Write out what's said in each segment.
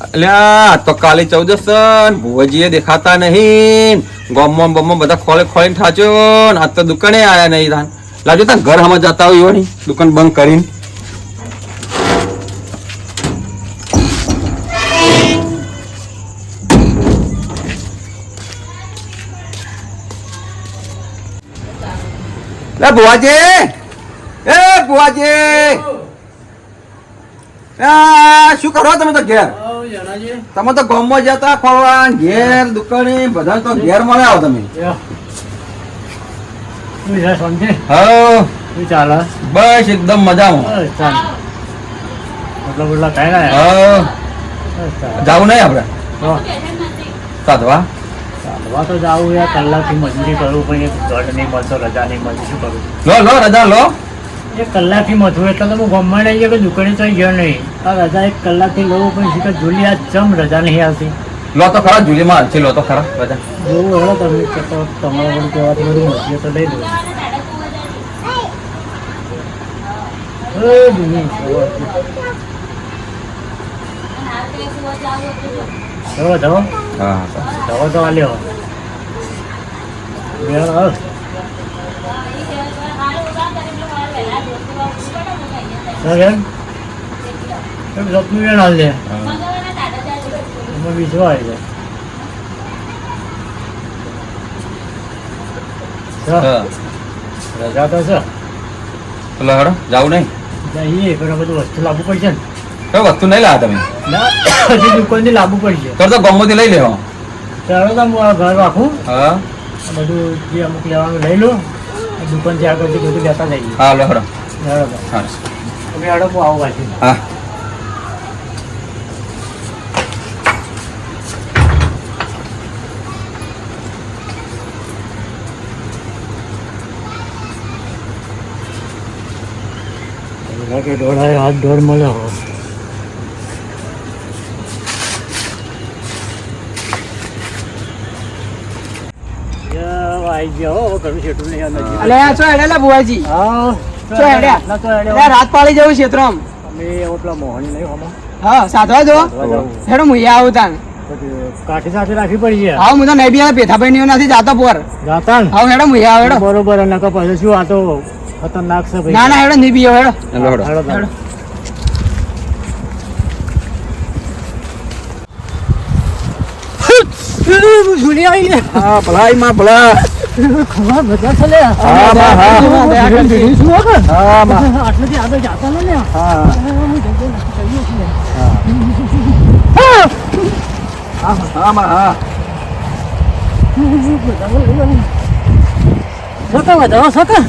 અલ્યા તો કાલે 14 ભુવજીએ દેખાતા નહીં. ગોમમાં બમમાં બધા ખોળીને ઠાચ્યો ને આજ તો દુકાને આયા નહીં. તાન લાજો તાન ઘર હમણાં જતા હોય ની દુકાન બંધ કરીને. લે ભુવાજી, એ ભુવાજી, શું કરો તમે તો ઘેર? તમે તો ગામમાં જતા ખોલવા ઘેર દુકાને બધા તો ઘેર મળે આવો તમે. બસ એકદમ મજામાં. જાવું નહીં આપડે સાધવા? તો જાવું યાર, કલાકથી મજૂરી કરવું પણ એક દોઢ નહીં મળતો, રજા નહીં મળતી, શું કરું? લો રજા લો. એક કલાકથી મજૂર એટલે તો હું ગમવા નહીં ગયો કે દુકાને તો ગયો નહીં. આ રજા એક કલાકથી લઉં પણ શીખર જુલી આજ ચમ રજા નહીં આવતી. લો તો ખરા જુલીમાં હાલશે. લો તો ખરા રજા જોવું હેડો તમે તમારા બધું કહેવાથી બધું મજૂરી તો લઈ દઉં. ધવો ધવો તો આલ્યો સપનું હાલ દે બીજું આવી જાય રજા તો છે. લો હેડો જાવું નહીં. જઈએ પણ બધું વસ્તુ લાવવું પડશે ને. કઈ વસ્તુ નહીં લાવ્યા તમે? હજી દુકાનથી લાવવું પડશે. તો ગામમાંથી લઈ લેવા. ચાલો તો હું ઘર રાખું. હા બધું જે અમુક લેવાનું લઈ લો, દુકાનથી આગળથી બધું લેતા જઈએ. હા લો હેડો. હા તમે હેડો હું આવું પાછી. હા કે દોડાય હાથ દોડ મળે હો. રાત પાડી જવું ક્ષેત્રમાં. હા સાધવા જો હેડો હું આવું તાન. કાઠી સાથે રાખવી પડી છે. હા હું તો નહીં બી પેથાભાઈ નથી જાતો પર જાતા ને. હા હેડો હું હેડો. બરોબર નકા પછી શું આ તો ખતરનાક છે ભાઈ. ના ના હેડો નહીં બી હેડો. હેડો જુલી આવી ને. હા ભલા માં ભલા. ખબર બધા ચાલે. આટલેથી આગળ જાતા ને. વધાવો સકા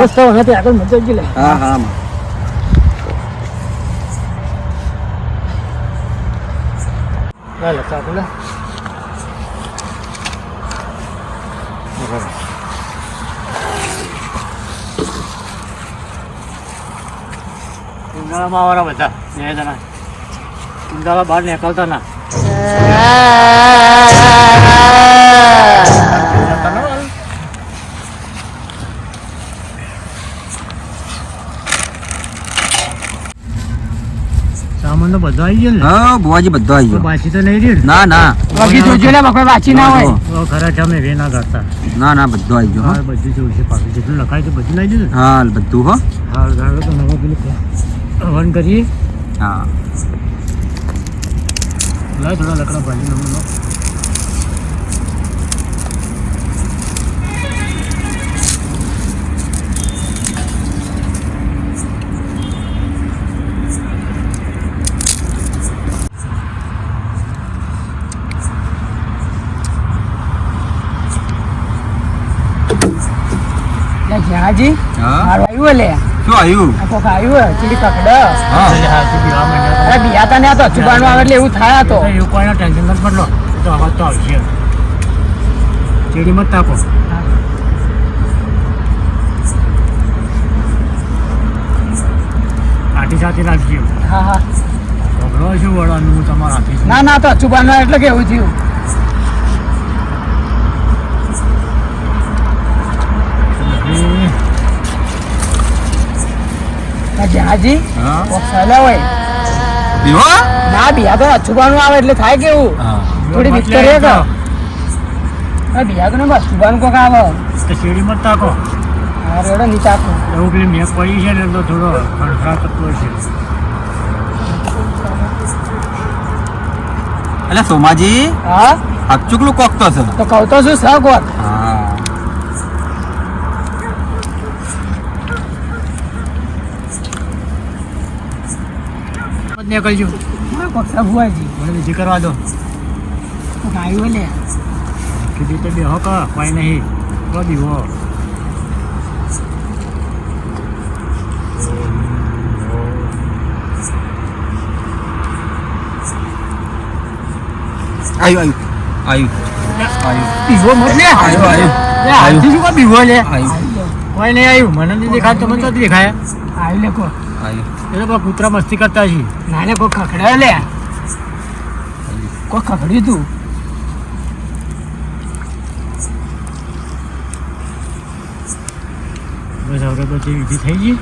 રસ્તો નથી આગળ મજા ગઈ. હા હા ઉનાળામાં આવવાના બધા 2 જણા. ઉનાળા બહાર નીકળતા ના. સામાન તો બધો આવી ગયો ને. હા બુવાજી બધો આવી ગયો. પાછી તો નહીં રહી. ના ના વગી જોજો ને બકવાસ વાંચી ના હોય. ખરા છે અમે વે ના કરતા. ના ના બધો આવી ગયો. હા બધું જોવું છે પાછું જેટલું લખાય છે બધું લઈ દીધું. હા બધું હો. હા ગાળો તો નવો પેલું હવન કરીએ. હા લાય થોડા લકડા ભાજી નમનો. જ્યાંજી મારું આવ્યું લે. શું આવ્યું? આવ્યું ચીડી કકડ. હા અરે બિયાતા ને આ તો અચુબાનું આવે એટલે એવું થાય તો. એવું કોઈનો ટેન્શન નથી પડલો. તો અવાજ તો આવશે. ચીડી મત તાપો. આટી સાથે રાખજો. હા હા ગભરો શું વળવાનું હું તમારા હાથી. ના ના તો અચુબાનું આવે એટલે કેવું થયું. જહાજી હા સહેલા હોય પીવો ના બિયા તો અછુબાનું આવે એટલે થાય કેવું થોડી બીક તો રહે કે બિયા તો ને બસ અછુબાનું કોક આવે તો શેરીમાં જ તાકો હા રેડો નીચે આખું એવું પેલી મેં પડી છે ને એટલે થોડો ખડખડાટ થતો છે. એટલે સોમાજી હા અચૂકલું કોક તો છે. તો કહું તો શું સહ કોક હા ને કરજો કોક સહ ભુવાજી મને બીજી કરવા દો કોક આવ્યું લે કીધું તો બે હો કા કોઈ નહીં તો દીવો આવ્યું આવ્યું આવ્યું પીવો મત લે આવ્યું આવ્યું લે હાલથી શું કા બીવો લે આવ્યું કોઈ નહીં આવ્યું મને નહીં દેખાય તો મને તો દેખાય આવ્યું લે કોક આવ્યું એ તો પેલા કૂતરા મસ્તી કરતા છે. ના લે કોક ખખડાયો લે કોક ખખડ્યું તું બસ હવે પછી ઈજી થઈ ગઈ.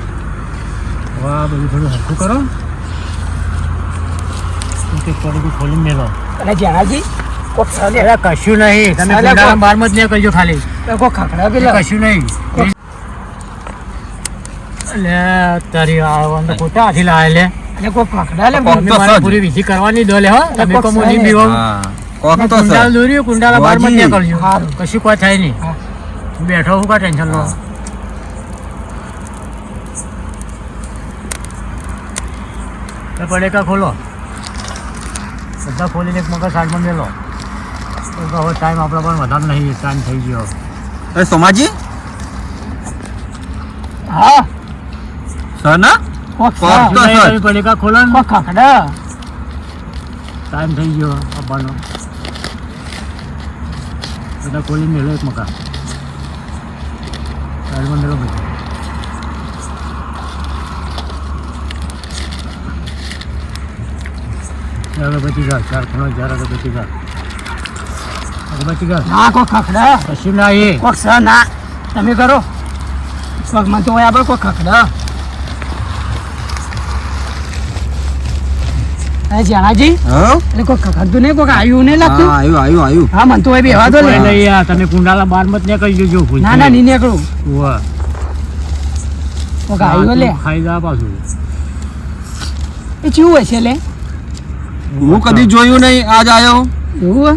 હવે આ બધું થોડું હરખું કરો તે પડતું ખોલી મેલો. અને જણાજી કોક સહ લે અરે કશું નહીં તમે સાલા કુંડાળા બારમાં જ નહીં કરજો ખાલી કોક ખખડાયો એ પેલો કશું નહીં. લે તારી આ ખોટા હાથી લાવે લે અને કોક ખખડાયો લે કોક તમે તો મારે સજ. પૂરી વિધિ કરવાની દો લે હો તમે કોક કોમો નહીં સજ. પીવો હા કોક તો કુંડાળ છે. દોર્યું કુંડાળા બારમાં જ નહીં કરજો હારું. કશું કોઈ થાય નહીં. હા. હું બેઠો હું કા ટેન્શન લો. તો પડેકા ખોલો બધા ખોલીને એક મગજ સાઈડમાં મેલો. તો હવે ટાઈમ આપણો પણ વધારે નહીં ટાઈમ થઈ ગયો. અરે સોમાજી હા સર ના કોક કોક સહ. તો નહીં, સર. તમે પડેકા ખોલો ને કોક ખખડા ટાઈમ થઈ ગયો આપવાનો. બધા ખોલીને મેલો એક મકા સાઈડમાં મેલો બધું. અગરબત્તી ઘર ચાર ખૂણો ચાર અગરબત્તી ઘર અગરબત્તી ઘર ના કોક ખખડા કશું ના એ કોક સહ ના તમે કરો કોક મને તો હોય આપણે કોક ખખડા અરે જણાજી હા એટલે કોક ખખડતું નહીં કોક આવ્યું નહીં લાગતું આવ્યું આવ્યું આવ્યું હા મને તો હોય બેવા દો કોઈ લે નહીં યાર, તમે કુંડાલા બાર મત ને કરી જોજો ભૂલ ના ના નહીં નીકળું વાહ. કોક આવ્યું લે ખાઈ જા પાછું. એ ચેવું હશે લે હું કદી જોયું નહીં આજ આવ્યો એવું હે?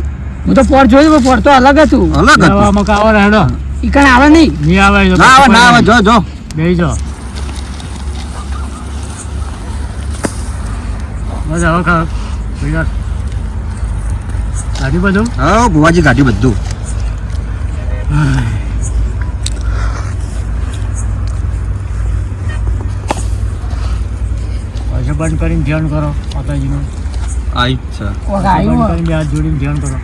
હું તો પોર જોયું પણ પોર તો અલગ હતું અલગ હતું. નવા મકા આવો ને હેડો ઈ કણ આવે નહીં નહીં આવે તો ના આવે ના આવે જો જો બેસી જાઓ. બસ હવે ગાડી બધું હા ભુવાજી કાઢી બધું પછી બંધ કરીને ધ્યાન કરો માતાજીનું. આવી છે કોક બંધ આવ્યું કરીને બે હાથ જોડીને ધ્યાન કરો.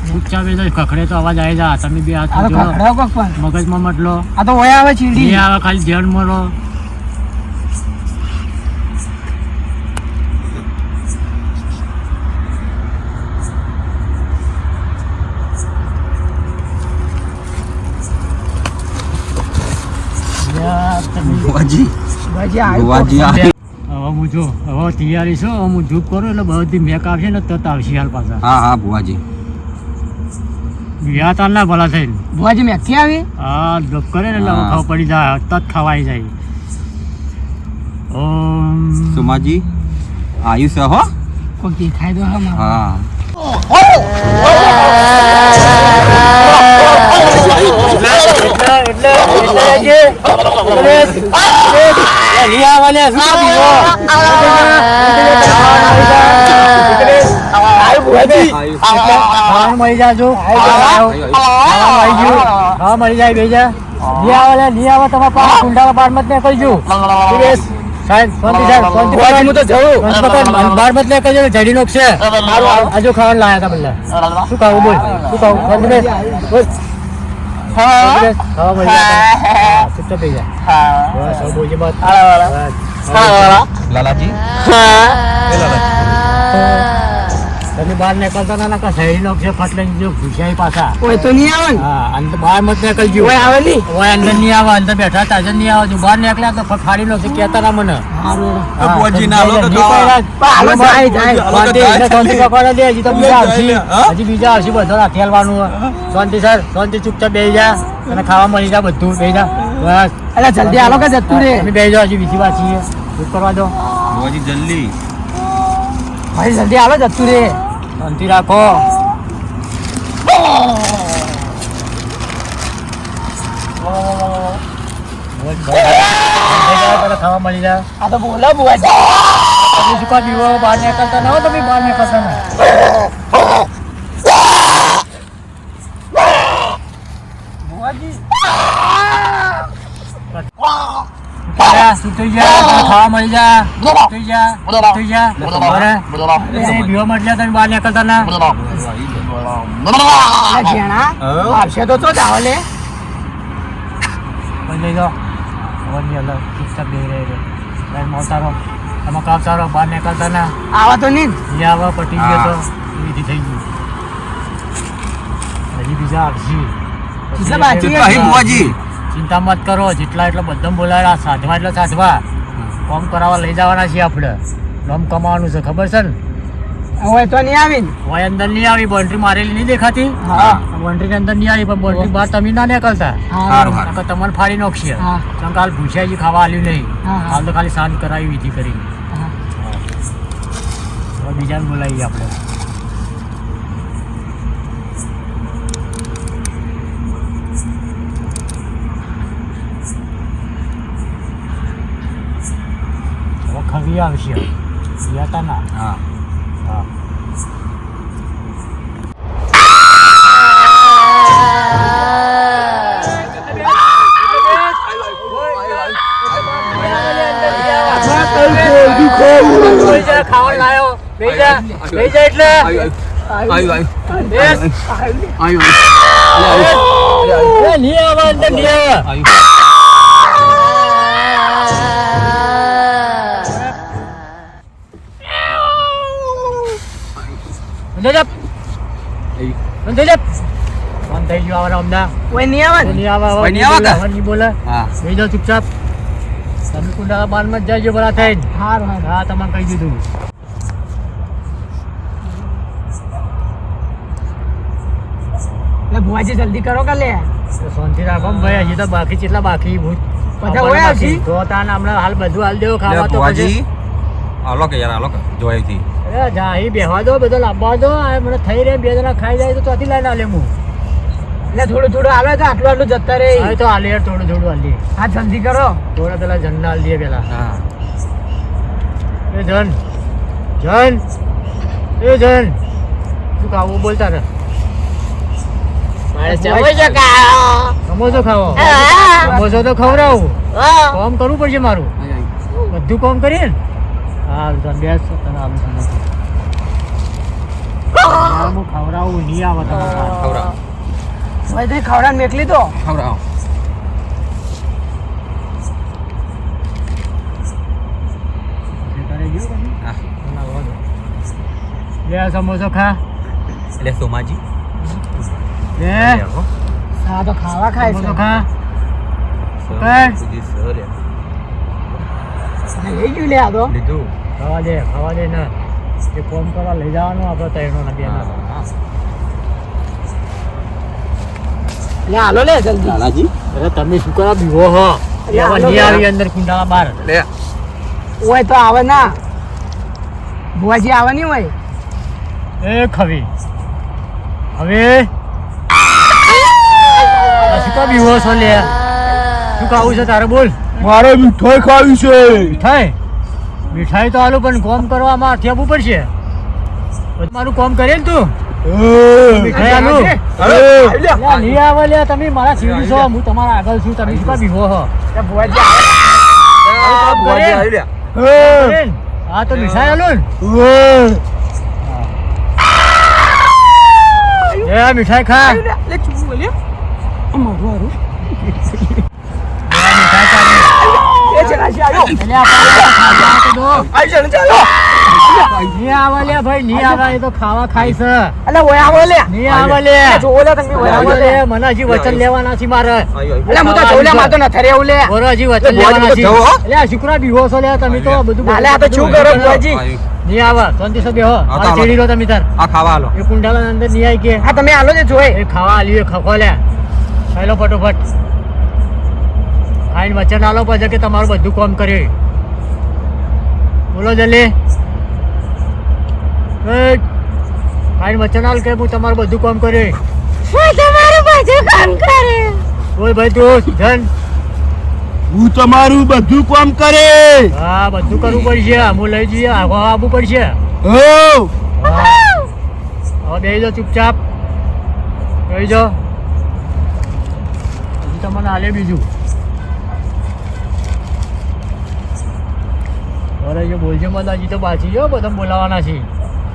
ચૂપચાપ એ તો ખખડે તો અવાજ આવી જા તમે બે હાથ આ તો જોડો ખખડાયો કોક પણ મગજમાં મતલો આ તો હોય આવે ચીડી નહીં આવે ખાલી ધ્યાન મારો. યાર, તમે ભુવાજી ભાજી આવ્યું ભુવાજી કોક. આવી. હવે હું જો હવે તૈયારી છો હવે હું ધૂપ કરું એટલે બધી મેક આવશે ને તત આવશે હાલ પાછા. હા હા ભુવાજી ગયા તાર ના ભલા થઈને ભુવાજી મેથી આવી હા ધૂપ કરે ને એટલે હવે હા. ખબર પડી જાય તત ખવાઈ જાય. ઓમ સોમાજી આવ્યું છે હો કોક દેખાય તો હા મારે. હા ખાવાનું મળી જાજો. ખાવાનું આવી ગયું. ખાવા મળી જાય બેજા લઈ આવે લે, લઈ આવે તમારા પાસે કુંડાળા બાર મત ને કરજો. સાહેબ શાંતિ સાહેબ શાંતિ ભુવાજી, હું તો જઉં. બાર મત ને કરજો જડી નો છે. આજુ ખાવાનું લાયા હતા બધા. શું ખાવું બોલ શું ખાવું શાંતિ બેસ. બોલ શાંતિ બેસ. ખાવા મળી જાય હા, ચૂપચાપ બેસી જા. બસ હવે બોલજે મત. બસ. લાલાજી એ લાલાજી તમે બહાર નીકળતા ના નાખા શહેરી નો છે ફટ લઈને જો ઘુસાઈ પાછા ઓય તો નહીં આવે ને હા અંદર બહાર મત નીકળજો ઓય આવે નહીં ઓય અંદર નહીં આવે અંદર બેઠા તાજર નહીં આવે જો બહાર નીકળ્યા તો ફાડી નો કહેતા ના મને ભુવાજી ના આલો તો હાલો જાય જાય હજી બીજા આવશે બધો રાખેલવાનું શાંતિ સર શાંતિ ચૂપચાપ બેસી જા અને ખાવા મળી જાય બધું બેસી જા બસ અરે જલ્દી હાલો કે જતું રે તમે બેસી જાઓ હજી બીજી વાત છીએ શું કરવા દો ભુવાજી જલ્દી ભાઈ જલ્દી હાલો જતું રે શાંતિ રાખો ખાવા મળી જાય આ તો બોલો બુઆજી તમે શું કા બીવો બહાર નીકળતા ના હો તમે બહાર નીકળતા ના સુઈ જા ખાવા મળી જા સુઈ જા બીવો મળી તમે બહાર નીકળતા ના જેણા આવશે તો જાવ લે લઈ જાઓ વનની અલગ ચૂપચાપ બેસી રહે છે ભાઈ મોતારો તમે કાપતારો બહાર નીકળતા ના આવા તો નહીં જે આવા પટી ગયો તો વિધિ થઈ ગયું હજી બીજા આવશે બીજા બાકી છે. અહીં ભુવાજી ચિંતા મત કરો જેટલા એટલે બધા બોલાયેલા સાધવા એટલે સાધવા કોમ કરાવવા લઈ જવાના છીએ આપણે નામ કમાવાનું છે ખબર છે ને હોય તો નહીં આવી ને હોય અંદર નહીં આવી બાઉન્ડ્રી મારેલી નહીં દેખાતી હા. બાઉન્ડ્રી અંદર નહીં આવી પણ બાઉન્ડ્રી બહાર તમે ના નીકળતા હા સારું. નકર તમને ફાડી નાખશે હા. કેમ કે હાલ ભૂસ્યાજી ખાવા આલ્યું નહીં હા. હાલ તો ખાલી શાંત કરાવી વિધિ કરી હા. હવે બીજાને બોલાવીએ આપણે હવે ખવી આવશે યાતા ના હા હા ખાવાનું લાયો બેસી જા એટલે નહીં આવે અંદર નહીં આવે થઈ ગયું આવવાના અમદા કોઈ નહીં આવે ને નહીં આવે કોઈ નહીં આવે કે? નહીં બોલે હા બેસી જાઓ ચૂપચાપ તમે કુંડા બારમાં જ જાજો બરા થઈને હારું હારું હા તમને કહી દીધું એટલે બુઆજી જલ્દી કરો કે લે તો શાંતિ રાખો ને ભાઈ હજી તો બાકી કેટલા બાકી ભૂત બધા હોય હજી? તો તાન હમણાં હાલ બધું હાલ દેવો ખાવા તો ભુવાજી આલો કે યાર આલો કે જોઈથી અરે જાહી બેહવા દો બધો લાવવા દો આ મને થઈ રહે બે જણા ખાઈ જાય તો ચોથી લાઈન આલે હું એટલે થોડું થોડું આવે તો આટલું આટલું જતા રે હવે તો હાલે યાર થોડું થોડું હાલીએ હા જલ્દી કરો થોડા પેલા જનના હાલ દઈએ પેલા હા એ જન જન એ જન શું ખાવું બોલતા ને સમોસો ખાવો સમોસો તો ખવડાવું કામ કરવું પડશે મારું બધું કામ કરીએ ને હા તને બેસ તને આવું સમોસો હું ખવડાવું નહીં આવે તમારા ખવડાવો ભાઈ તમે ખવડાને મેકલી તો ખવડાવો હા બે સમોસો ખા એટલે સોમાજી બે હા તો ખાવા ખાય છે સમોસો ખા લઈ ગયું લે આ તો લીધું ખાવા દે ને એ ફોન કરવા લઈ જવાનું આપણે તૈનો ને બે લે હાલો લે જલ્દી લાલાજી અરે તમે શું કરવા બીવો હો હાલો નહીં લે. આવી અંદર કુંડાળા બહાર લે હોય તો આવે ના બુઆજી આવે નહીં હોય એ ખવી હવે શું કા બીવો છો લે શું ખાવું છે તારે બોલ મારે મીઠાઈ ખાવી છે મીઠાઈ મીઠાઈ તો આલું પણ કોમ કરવામાં થેપવું પડશે મારું કોમ કરે ને તું મીઠાઈ આલું લે, નહીં આવે લે તમે મારા સીડી છો હું તમારા આગળ છું તમે શું કા બીવો હો બુઆજી આવે હા તો મીઠાઈ આલું ને એ મીઠાઈ ખા લે ચૂપ લે અમારું હારું મીઠાઈ ખા એ ચલા છે આવ્યો એટલે આપણે ખાવા તો દો આવી છે ચાલો નહીં આવે લે ભાઈ, નહીં આવે. એ તો ખાવા ખાય છે. અલે ઓય આવો લે નહીં આવે લે. જો ઓલે તમે ઓય આવો લે મને હજી વચન લેવાના છે મારે. અલે હું તો જોલે માતો ન થરે એવું લે બોલો હજી વચન લેવાના છે. એટલે આ શુક્ર બીવો છો લે તમે તો બધું. નાલે આ તો શું કરો બુઆજી? નહીં આવે શાંતિ સે બેહો. આ ચેડી લો તમે તાર. આ ખાવા હાલો. એ કુંડાલા અંદર નહીં આવી કે હા તમે આલો જે જોય એ ખાવા આલ્યું ખખો લે. ખાઈ લો ફટોફટ. ખાઈને વચન આલો પછી કે તમારું બધું કામ કર્યું. બોલો જલ્દી. ખાઈને વચન આલ કે હું તમારું બધું કામ કર્યું. તમારું બધું કામ કરે બોલ ભાઈ તું જન. હું તમારું બધું કામ કરે. હા બધું કરવું પડશે. હું લઈ જઈએ આવવું પડશે. હો હા. હવે બેસી જાઓ ચૂપચાપ. બેસી જાઓ. હજી તમને હાલે બીજું. અરે જો બોલજો મત હજી તો બાકી જો બધા બોલાવાના છે.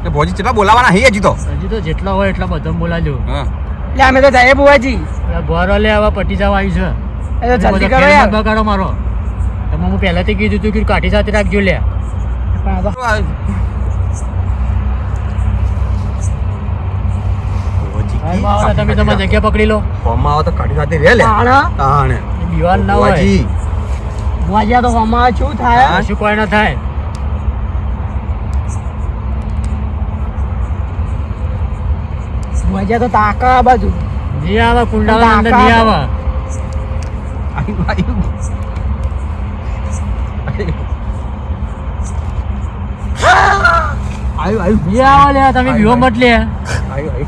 એ ભોજી કેટલા બોલાવાના હે હજી તો. હજી તો જેટલા હોય એટલા બધા બોલાજો. હા. એટલે અમે તો જઈએ બુઆજી એટલે ઘર લે હવે પટી જવા આવ્યું છે. એ તો જલ્દી બધા કરો ફેર યાર મત બગાડો મારો. તમે હું પહેલાથી કીધું તું કે કાઠી સાથે રાખજો લે. પણ આ તો હાલમાં આવો તો તમે તમારી જગ્યા પકડી લો. ફોર્મમાં આવો તો કાઢી સાથે રે લે. આણા તાણે. એ દીવાલ ના હોય. ભુવાજી. બુઆજી આ તો હમણાં શું થાય કશું કોઈ ના થાય. બુઆજી આ તો તાકા આ બાજુ નહીં આવે કુંડાલા અંદર નહીં આવે. આયુ, આયુ. આયુ, આયુ. નહીં આવે લે તમે બીવો મત લે. આયુ, આયુ.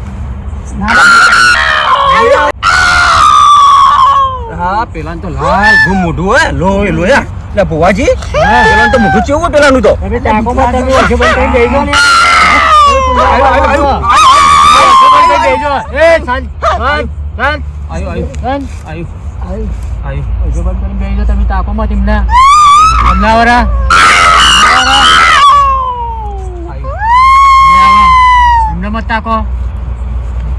હા પેલાનું તો લાલ ઘૂમ મોઢું હોય લોહી લોહી. એટલે ભુવાજી પેલાનું તો મોઢું ચેવું હોય પેલાનું તો. તમે ટાંકોમાં તમે ઓછો બંધ કરીને બેસી જાઓ ને. આયુ, આયુ, આયુ. ઓછો બંધ કરીને બેસી જાઓ. એ શાંત, શાંત, શાંત, આયુ, આયુ. શાંત. આયુ. આયુ. ઓછો બંધ કરીને બેસી જાઓ તમે ટાંકોમાં તેમને. અમનાવરા. એમને મત તાકો.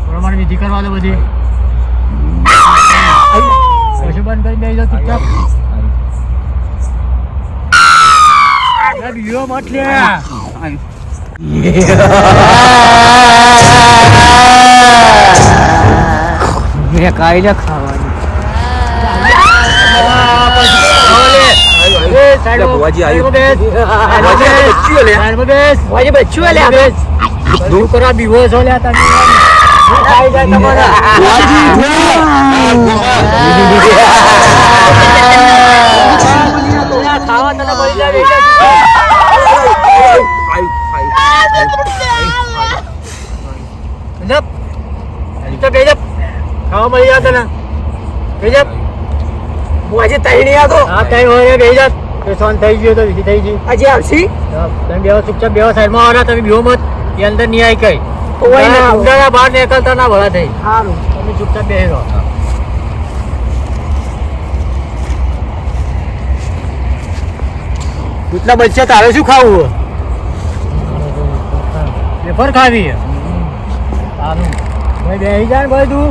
પ્રમાણે વિધિ કરવા દો બધી. ઓછો બંધ કરીને બેસી જાઓ ચૂપચાપ. બીજો મત લે. આયુ. મેં કાઈ લે ખાવાનું એટલે ભુવાજી આયુ. ભુવાજી આ તો બચ્ચું લે. બુઆજી બચ્ચું લે આ તો. દૂર કરવા બીવો છો લે તમે. ખાઈ જાય તમારા. ખાવા તને મળી જાય. આયુ, આયુ. જપ. તો બે જપ. ખાવા મળી જાય તને. બે જપ. બુઆજી તઈ નહીં આવતો હા કઈ હોય બે જાત. એ સોન થઈ ગયો તો વિધિ થઈ ગઈ. હજી આવશી તમે બેહો ચૂપચાપ બેહો સાઈડમાં આવરા. તમે બીવો મત. એ અંદર નહીં આવી કઈ. ઓય ના આવો. ઉંડાળા બહાર નીકળતા ના ભળા થઈ. સારું તમે ચૂપચાપ બેહી રહો. કેટલા બચ્ચા તારે શું ખાવું? વેફર ખાવી. સારું ભાઈ બેસી જાય ને ભાઈ તું.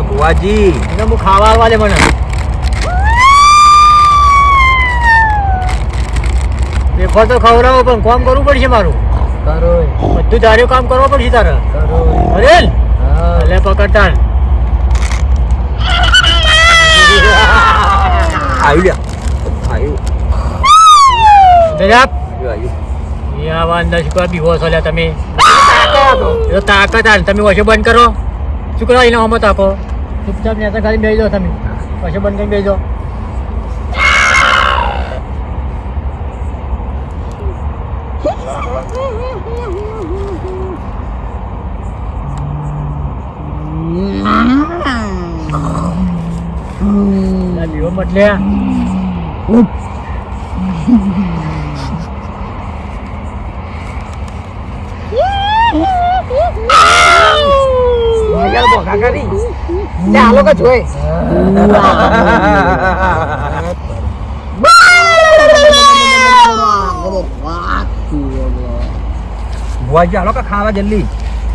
ભુવાજી એને હું ખાવા આવવા દે મને. વેફર તો ખવડાવો પણ કામ કરવું પડશે મારું. બધું ધાર્યું કામ કરવું પડશે તારે. અરેલ લે પકડતા. આયુ લ્યા. આયુ. જનાબ આયુ. એ આવા અંદર શું કરવા બીવો છો લ્યા તમે? એ તો તાકાત હાલ. તમે ઓછો બંધ કરો. શું કરો એને હમત આપો. ચૂપચાપ નેતા ખાલી બેસી જાઓ તમે. ઓછો બંધ કરીને બેસી જાઓ. બીવો મત લે. બુઆજી બોકા કરી લે આ લોકો જોઈ ભુવાજી હાલો કે ખાવા જલ્દી.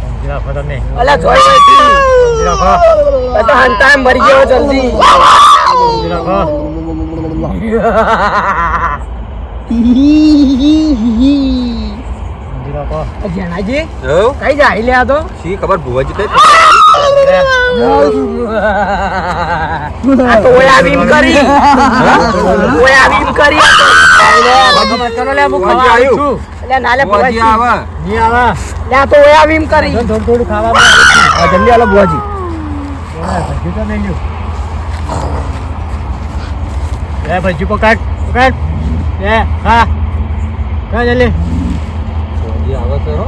સમજી રાખો તમે. અલા જોઈ સમજી રાખો. તો હંતા મરી ગયો જલ્દી સમજી રાખો. સમજી જેનાજી હો કઈ જાય લે આ તો શી ખબર ભુવાજી કઈ આ તો ઓય આવીમ કરી ઓય આવીમ કરી ચલો લે હું ખાવા આવ્યું છું એટલે ના લે ભુવાજી આવે ની આવે લે આ તો ઓય આવીમ કરી થોડું થોડું ખાવા આ જલ્દી આલો બુઆજી ભજી તો નહીં લે ભજી પકડ પકડ લે હા કા જલ્દી ભુવાજી આવે છે હો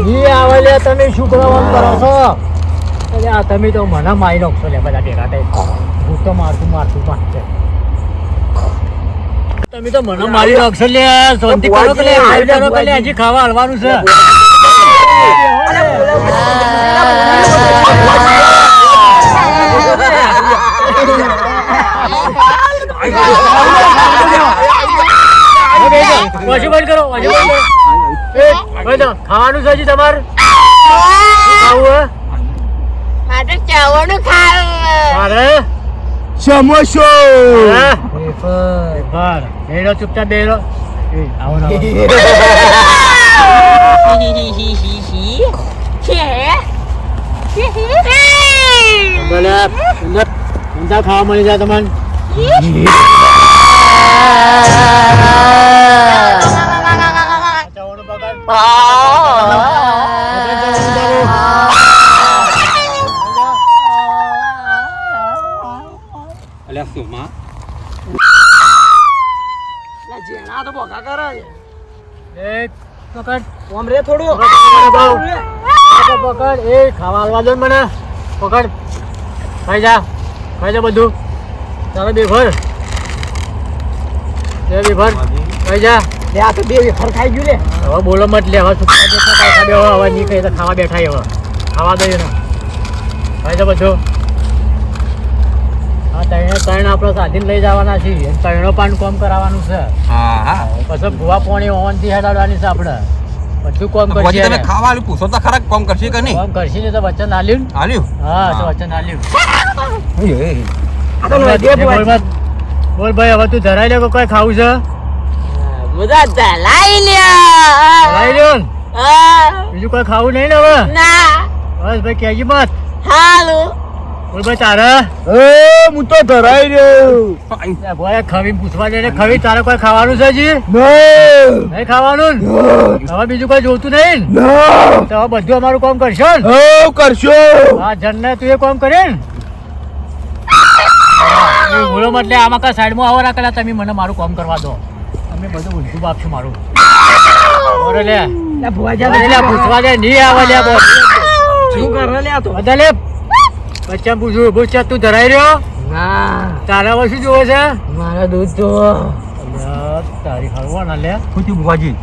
ઈ આવે લે તમે શું કરવાનું કરો છો અરે આ તમે તો મને મારી નાખશો લે બધા ભેગા થઈ હું તો મારતું પાછે તમે તો મને મારી નાખશો લે શાંતિ કરો કે લે મારી જાનો કે લે હજી ખાવા હલવાનું છે વાજી બંધ કરો ખાવાનું છે હજી તમારે ખાવું મારે ચાવવાનું ખાવું મારે સમોસો બેરો ચૂપચાપ બેરો આવો ઊંધા ખાવા મળી જાય તમને અલ્યા સુમા જેના તો બોકા કરે એક પકડ ઓમ રે થોડું પકડ એ ખાવા આલવા દો મને પકડ ખાઈ જા બધું ચાલો બેભર ખાઈ જા લે આ તો બે વેફર ખાઈ ગયું લે હવે બોલો મત લે હવે સુકા દેખા ખાઈ બે હવે નહીં ખાઈ તો ખાવા બેઠા હવે ખાવા દઈએ ને ખાઈ જા બધું હા ત્રણ આપણે સાધીને લઈ જવાના છીએ ત્રણો પાન કોમ કરાવવાનું છે હા હા પછી ભૂવા પોણી ઓવનથી હેડાડવાની છે આપણે બધું કોમ ભુવાજી તમે કરશે ખાવા આલ્યું પૂછો તો ખરા કોમ કરશે કે નહીં કોમ કરશે ને તો વચન આલ્યું આલ્યું હા તો વચન આલ્યું બોલ ભાઈ હવે તું ધરાઈ લે કોઈ ખાવું છે બધા ધલાઈ લ્યો ધરાઈ લ્યો ને? હા બીજું કોઈ ખાવું નહીં ને હવે ના બસ ભાઈ કહેજી મત હાલું બોલ ભાઈ તારે હું તો ધરાઈ રહ્યો બોલે ખવી પૂછવા દે ને ખવી તારે કોઈ ખાવાનું છે હજી નહીં ખાવાનું ને? હવે બીજું કોઈ જોતું નહીં ને? તો હવે બધું અમારું કામ કરશો ને કરશો હા જનને તું એ કામ કરે ને બોલો એટલે આમાં કા સાઈડમાં આવો રાખેલા તમે મને મારું કામ કરવા દો તમે બધું ઊંધું બાપશો મારું બોલે લે પૂછવા દે નહીં આવે લે બોલ શું કરે લે આ તો બધા લે બચ્ચા પૂછ તું ધરાઈ રહ્યો ના તારા હવે શું જોવે છે મારા દૂધ જો તારી હળવાના લે શું થયું ભુવાજી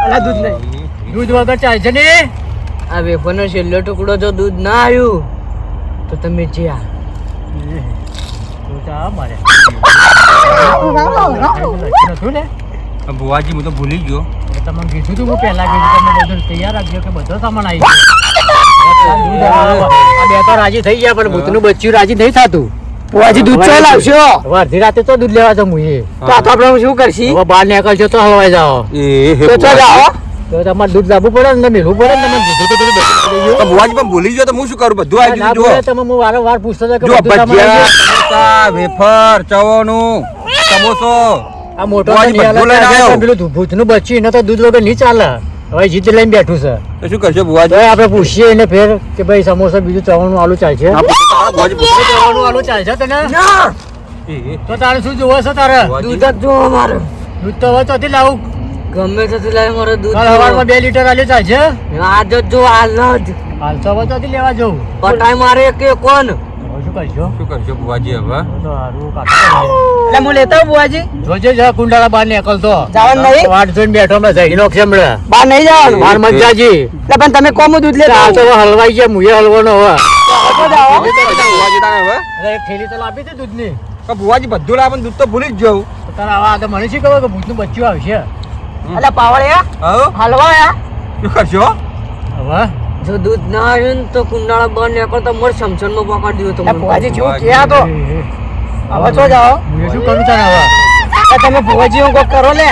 અલા દૂધ નહીં દૂધ વગર ચાલશે નહીં આ વેફરનો છેલ્લો ટુકડો જો દૂધ ના આવ્યું તો તમે જ્યાં ભુવાજી હું તો ભૂલી ગયો તમને કીધું તું હું પહેલા કીધું તમે બધું તૈયાર રાખજો કે બધો સામાન આવી ગયો બે તો રાજી થઈ ગયા પણ ભૂતનું બચ્ચું રાજી નહીં થતું પુવાજી દૂધ ચો લાવશો અડધી રાતે તો દૂધ લેવા જાઉં હું તો આ તો આપણે શું કરશી હવે બહાર નીકળશો તો હલવાઈ જાઓ તો ચો જાઓ તો તમારે દૂધ લાવવું પડે ને મેળવું પડે ને તમે કીધું તો બધું બચી ગયું. ભુવાજી પણ ભૂલી ગયો તો હું શું કરું બધું આવી ના ગયું બોલે જુઓ તમે હું વારંવાર પૂછતો હતો કે જો બધું સામાન આવી ગયું. ભજીયા સમોસા વેફર ચવાણું સમોસો આ મોટો ભુવાજી તો નહીં બધું લઈને હાલે, આવ્યો. પેલું ભૂતનું બચ્ચું એને તો દૂધ વગર નહીં ચાલે હવે જીત લઈને બેઠું છે તો શું કરશો ભુવાજી તો આપણે પૂછીએ એને ફેર કે ભાઈ સમોસા બીજું ચવાણું આલુ ચાલશે ભુવાજી પૂછો. ચવાણું આલુ ચાલશે તને તો તારે શું જોવે છે તારે દૂધ જ જો મારું દૂધ તો હવે ચોથી લાવું ગમે તે લાવે મારે દૂધ કાલ સવારમાં 2 લીટર આલ્યું ચાલશે આજ જ જો હાલ જ હાલ તો હવે ચોથી લેવા જવું પટાઈ મારે કે કોણ હવે શું કરશો શું કરશો ભુવાજી હવે તો હારું કાઢો. એટલે હું લેતા બુવાજી જોજે જા કુંડાળા બહાર નીકળતો જવાનું નહીં? વાટ જોઈને બેઠો મેં જઈ નો હમણાં બહાર નહીં જવાનું બહાર મત જાજી એટલે પણ તમે કોમ દૂધ લેતા આ તો હવે હલવાઈ ગયા મુએ હલવાનો હવે ભુવાજી તારે હવે અરે એક થેલી તો લાવી દે દૂધની તો ભુવાજી બધું લાવે પણ દૂધ તો ભૂલી જ જાઉં તો તારે આવા આ તો મને શી ખબર કે ભૂતનું બચ્ચું આવશે એટલે પાવળિયા હા હલવાયા શું કરશો હવે જો દૂધ ના આવ્યું ને તો કુંડાળા બહાર નીકળ તો મોર સમસન માં પકડી દીધો તો ભુવાજી જેવું ભુવાજી. ક્યાં તો હવે છો જાઓ હું શું કરું તારે હવે તમે ભુવાજી હું કોક કરો લે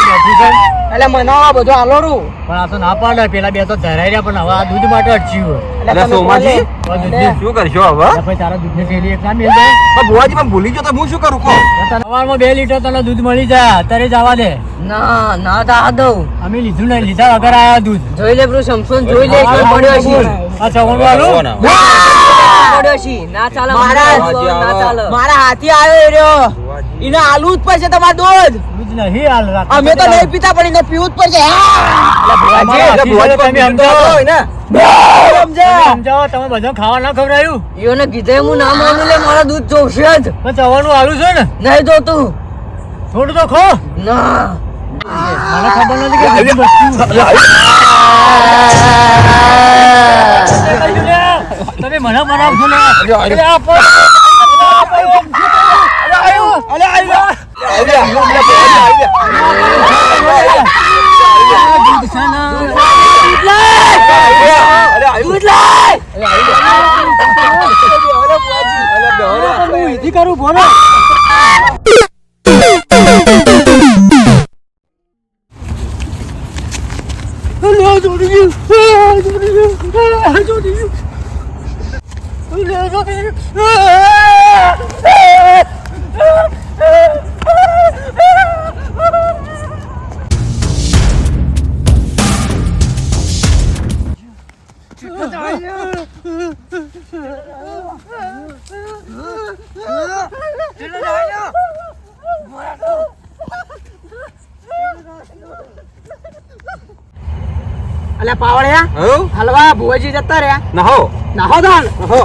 બેઠી છે એટલે મનાવા બધું આલોરું પણ આ તો ના પાડે પેલા બે તો ધરાઈ રહ્યા પણ હવે આ દૂધ માટે અટચ્યું એટલે સોમાજી શું કરશો હવે ભાઈ તારા દૂધની થેલી એક ના મેલ જાય પણ ભુવાજી પણ ભૂલી ગયો તો હું શું કરું કહો સવારમાં 2 લીટર તને દૂધ મળી જાય અત્યારે જવા દે ના ના તા દઉં અમે લીધું નહીં લીધા વગર આયા દૂધ જોઈ લે પેલું સમસોન જોઈ લે કોઈ પડ્યો છે આ ચવણ વાળું પડ્યો છે ના ચાલે ના ચાલે મારા હાથી આવ્યો રહ્યો ઈને આલુ જ પડશે તમાર દૂધ દૂધ નહીં હાલ રાખ અમે તો નહીં પીતા પણ એને પીવું જ પડશે એટલે ભુવાજી તમે પણ સમજાવો. હોય ને સમજાવો તમે બધા ખાવા ના ખવડાયું ઈઓને કીધે હું ના માનું લે મારા દૂધ જોશે જ પણ ચવણનું આલું છે ને નહીં જોતું થોડું તો ખો ના મને ખબર નથી કે બીજી વસ્તુ તમે મને બનાવશો ને અરે આપો કરું બોલો અલ્યા પાવળિયા હો હલવા ભુવાજી જતા રહ્યા ના હો નાહો દાન હો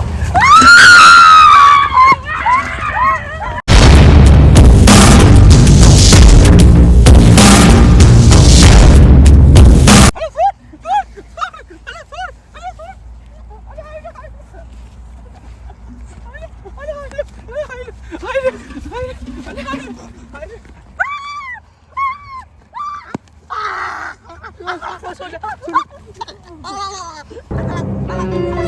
Ah!